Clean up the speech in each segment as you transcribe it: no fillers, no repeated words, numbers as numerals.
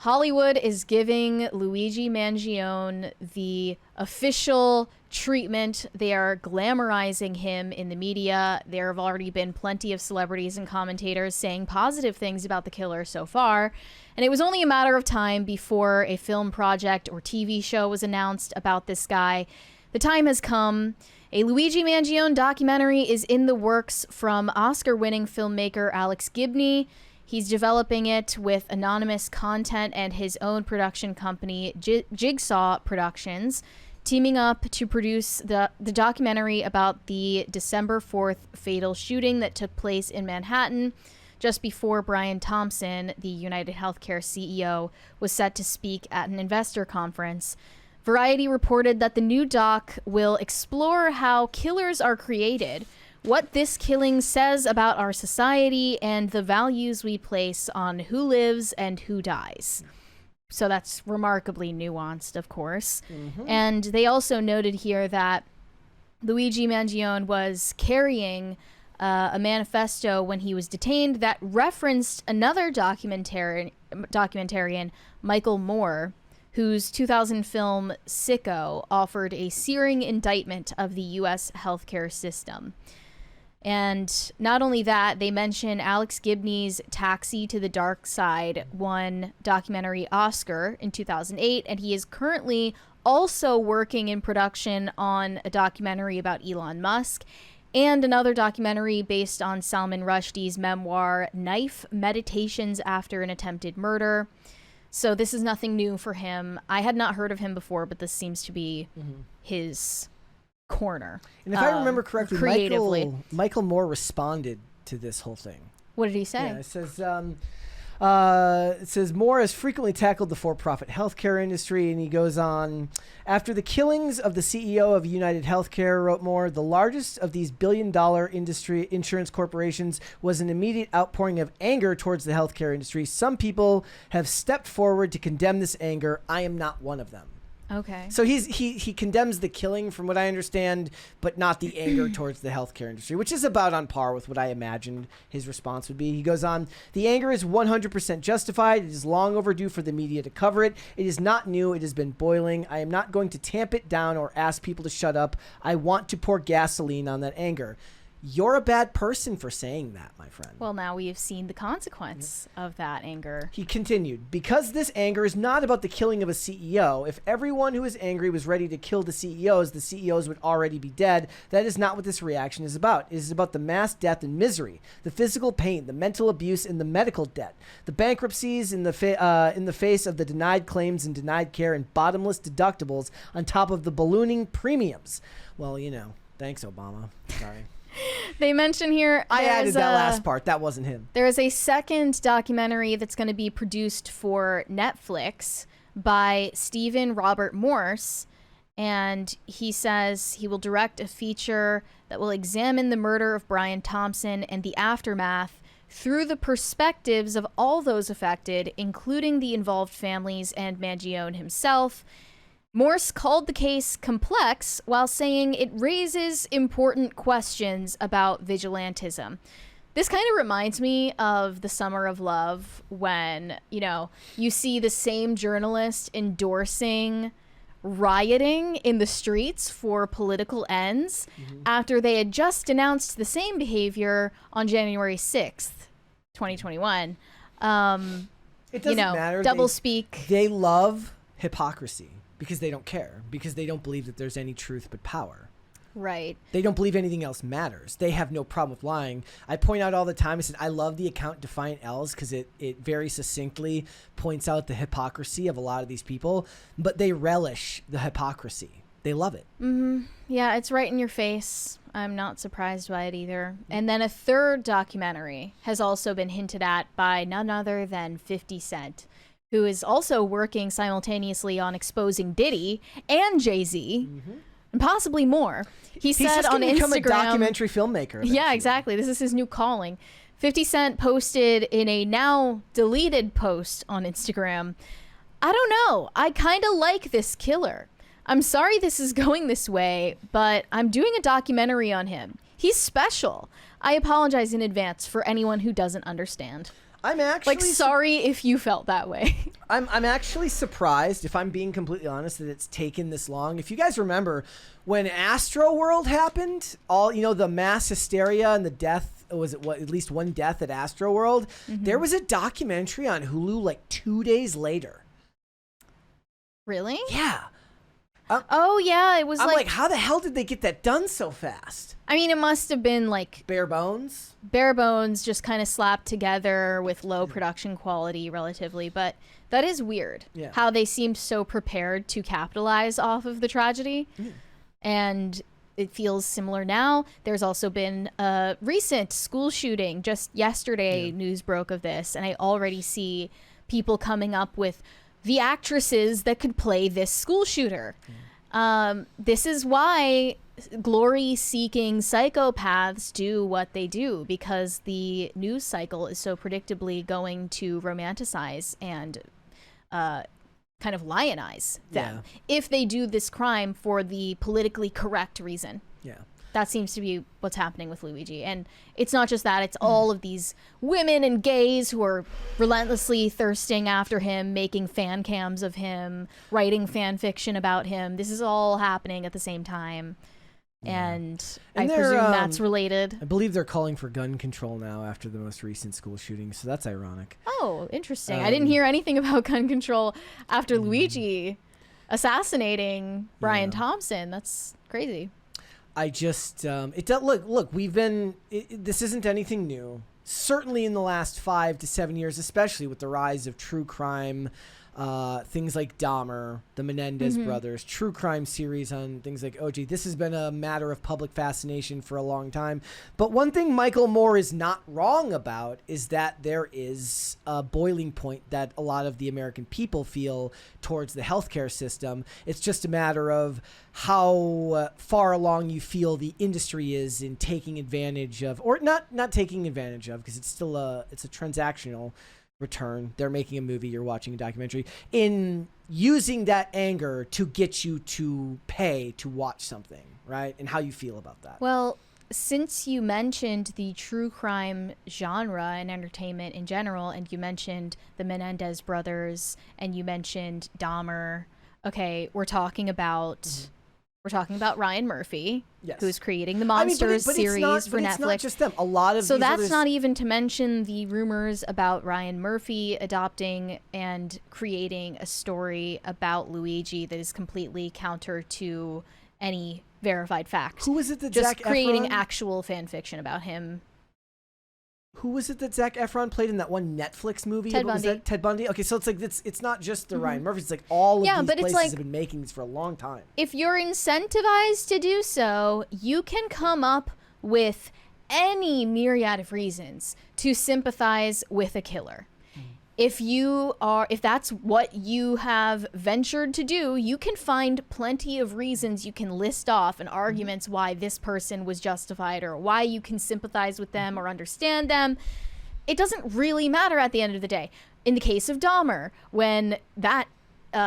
Hollywood is giving Luigi Mangione the official treatment. They are glamorizing him in the media. There have already been plenty of celebrities and commentators saying positive things about the killer so far. And it was only a matter of time before a film project or TV show was announced about this guy. The time has come. A Luigi Mangione documentary is in the works from Oscar-winning filmmaker Alex Gibney. He's developing it with anonymous content and his own production company, Jigsaw Productions, teaming up to produce the documentary about the December 4th fatal shooting that took place in Manhattan just before Brian Thompson, the United Healthcare CEO, was set to speak at an investor conference. Variety reported that the new doc will explore how killers are created, what this killing says about our society, and the values we place on who lives and who dies. So that's remarkably nuanced, of course. Mm-hmm. And they also noted here that Luigi Mangione was carrying a manifesto when he was detained that referenced another documentarian, Michael Moore, whose 2000 film Sicko offered a searing indictment of the U.S. healthcare system. And not only that, they mention Alex Gibney's Taxi to the Dark Side won documentary Oscar in 2008, and he is currently also working in production on a documentary about Elon Musk and another documentary based on Salman Rushdie's memoir, Knife: Meditations After an Attempted Murder. So this is nothing new for him. I had not heard of him before, but this seems to be his corner. And if I remember correctly, creatively. Michael Moore responded to this whole thing. What did he say? Yeah, it says Moore has frequently tackled the for-profit healthcare industry, and he goes on, after the killings of the CEO of United Healthcare, wrote Moore, the largest of these billion-dollar industry insurance corporations was an immediate outpouring of anger towards the healthcare industry. Some people have stepped forward to condemn this anger. I am not one of them. Okay. So he condemns the killing, from what I understand, but not the anger towards the healthcare industry, which is about on par with what I imagined his response would be. He goes on, the anger is 100% justified. It is long overdue for the media to cover it. It is not new. It has been boiling. I am not going to tamp it down or ask people to shut up. I want to pour gasoline on that anger. You're a bad person for saying that, my friend. Well, now we have seen the consequence of that anger. He continued, because this anger is not about the killing of a CEO. If everyone who is angry was ready to kill the CEOs would already be dead. That is not what this reaction is about. It is about the mass death and misery, the physical pain, the mental abuse, and the medical debt, the bankruptcies in the face of the denied claims and denied care and bottomless deductibles on top of the ballooning premiums. Well, thanks, Obama. Sorry. They mention here... I added that last part. That wasn't him. There is a second documentary that's going to be produced for Netflix by Stephen Robert Morse. And he says he will direct a feature that will examine the murder of Brian Thompson and the aftermath through the perspectives of all those affected, including the involved families and Mangione himself. Morse called the case complex while saying it raises important questions about vigilantism. This kind of reminds me of the Summer of Love when, you see the same journalist endorsing rioting in the streets for political ends after they had just denounced the same behavior on January 6th, 2021. It doesn't matter. Doublespeak. They love hypocrisy. Because they don't care. Because they don't believe that there's any truth but power. Right. They don't believe anything else matters. They have no problem with lying. I point out all the time, I said, I love the account Defiant L's because it very succinctly points out the hypocrisy of a lot of these people. But they relish the hypocrisy. They love it. Mm-hmm. Yeah, it's right in your face. I'm not surprised by it either. And then a third documentary has also been hinted at by none other than 50 Cent, who is also working simultaneously on exposing Diddy and Jay-Z, and possibly more. He's said on Instagram, become a documentary filmmaker. Eventually. Yeah, exactly. This is his new calling. 50 Cent posted in a now deleted post on Instagram, I don't know. I kind of like this killer. I'm sorry this is going this way, but I'm doing a documentary on him. He's special. I apologize in advance for anyone who doesn't understand. I'm actually Like, sorry if you felt that way. I'm actually surprised, if I'm being completely honest, that it's taken this long. If you guys remember when Astro World happened, all the mass hysteria and the death, was it at least one death at Astro World? There was a documentary on Hulu like 2 days later. Really? Yeah. Oh yeah, it was I'm like, how the hell did they get that done so fast? I mean, it must have been like Bare bones, just kind of slapped together with low production quality relatively, but that is weird. Yeah. How they seemed so prepared to capitalize off of the tragedy. And it feels similar now. There's also been a recent school shooting. Just yesterday, news broke of this, and I already see people coming up with the actresses that could play this school shooter. This is why glory-seeking psychopaths do what they do, because the news cycle is so predictably going to romanticize and kind of lionize them if they do this crime for the politically correct reason. Yeah. That seems to be what's happening with Luigi. And it's not just that, it's all of these women and gays who are relentlessly thirsting after him, making fan cams of him, writing fan fiction about him. This is all happening at the same time. And I presume that's related. I believe they're calling for gun control now after the most recent school shooting, so that's ironic. Oh, interesting. I didn't hear anything about gun control after Luigi assassinating Brian Thompson. That's crazy. I just look, this isn't anything new. Certainly in the last 5 to 7 years, especially with the rise of true crime, things like Dahmer, the Menendez brothers, true crime series on things like OJ. This has been a matter of public fascination for a long time. But one thing Michael Moore is not wrong about is that there is a boiling point that a lot of the American people feel towards the healthcare system. It's just a matter of how far along you feel the industry is in taking advantage of, or not taking advantage of, because it's still it's a transactional return. They're making a movie, you're watching a documentary, in using that anger to get you to pay to watch something, right? And how you feel about that. Well, since you mentioned the true crime genre and entertainment in general, and you mentioned the Menendez brothers, and you mentioned Dahmer, okay, we're talking about Ryan Murphy, who's creating the Monsters series for Netflix. It's not just them. A lot of so that's not even to mention the rumors about Ryan Murphy adopting and creating a story about Luigi that is completely counter to any verified fact. Who was it that just Zac creating Efron? Actual fan fiction about him? Who was it that Zac Efron played in that one Netflix movie? Ted What was Bundy. that? Ted Bundy. Okay, so it's like it's not just the Ryan Murphys. It's like all of these but it's places like, have been making these for a long time. If you're incentivized to do so, you can come up with any myriad of reasons to sympathize with a killer. If that's what you have ventured to do, you can find plenty of reasons you can list off and arguments why this person was justified or why you can sympathize with them or understand them. It doesn't really matter at the end of the day. In the case of Dahmer, when that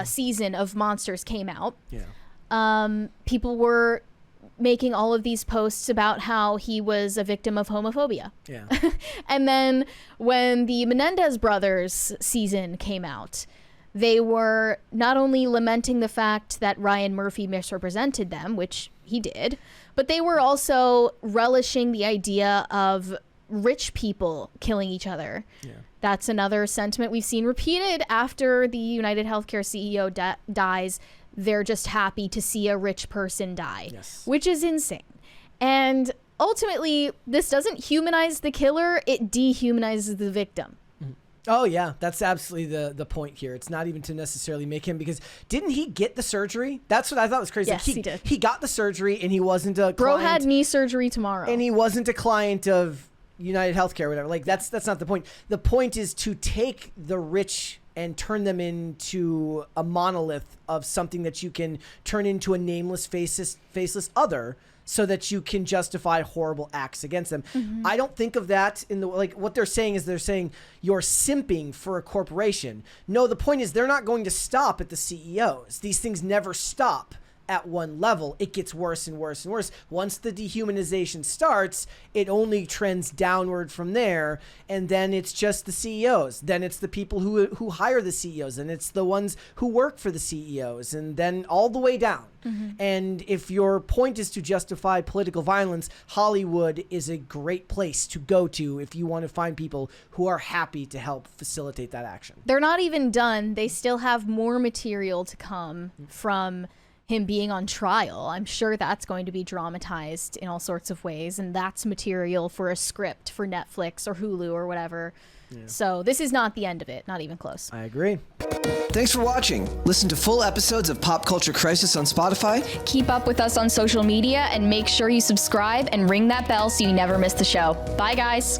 season of Monsters came out, people were making all of these posts about how he was a victim of homophobia. Yeah. And then when the Menendez brothers season came out, they were not only lamenting the fact that Ryan Murphy misrepresented them, which he did, but they were also relishing the idea of rich people killing each other. Yeah. That's another sentiment we've seen repeated after the United Healthcare CEO dies. They're just happy to see a rich person die, which is insane. And ultimately, this doesn't humanize the killer, it dehumanizes the victim. Oh, yeah, that's absolutely the point here. It's not even to necessarily make him, because didn't he get the surgery? That's what I thought was crazy. Yes, he did. He got the surgery, and he wasn't a Bro client. had knee surgery tomorrow. And he wasn't a client of United Healthcare or whatever. Like, that's not the point. The point is to take the rich and turn them into a monolith of something that you can turn into a nameless, faceless other, so that you can justify horrible acts against them. I don't think of that in the, like, what they're saying is they're saying you're simping for a corporation. No, the point is they're not going to stop at the CEOs. These things never stop at one level. It gets worse and worse and worse. Once the dehumanization starts, it only trends downward from there, and then it's just the CEOs. Then it's the people who hire the CEOs, and it's the ones who work for the CEOs, and then all the way down. And if your point is to justify political violence, Hollywood is a great place to go to if you want to find people who are happy to help facilitate that action. They're not even done. They still have more material to come from him being on trial. I'm sure that's going to be dramatized in all sorts of ways, and that's material for a script for Netflix or Hulu or whatever. So this is not the end of it, not even close. I agree. Thanks for watching. Listen to full episodes of Pop Culture Crisis on Spotify. Keep up with us on social media and make sure you subscribe and ring that bell so you never miss the show. Bye, guys.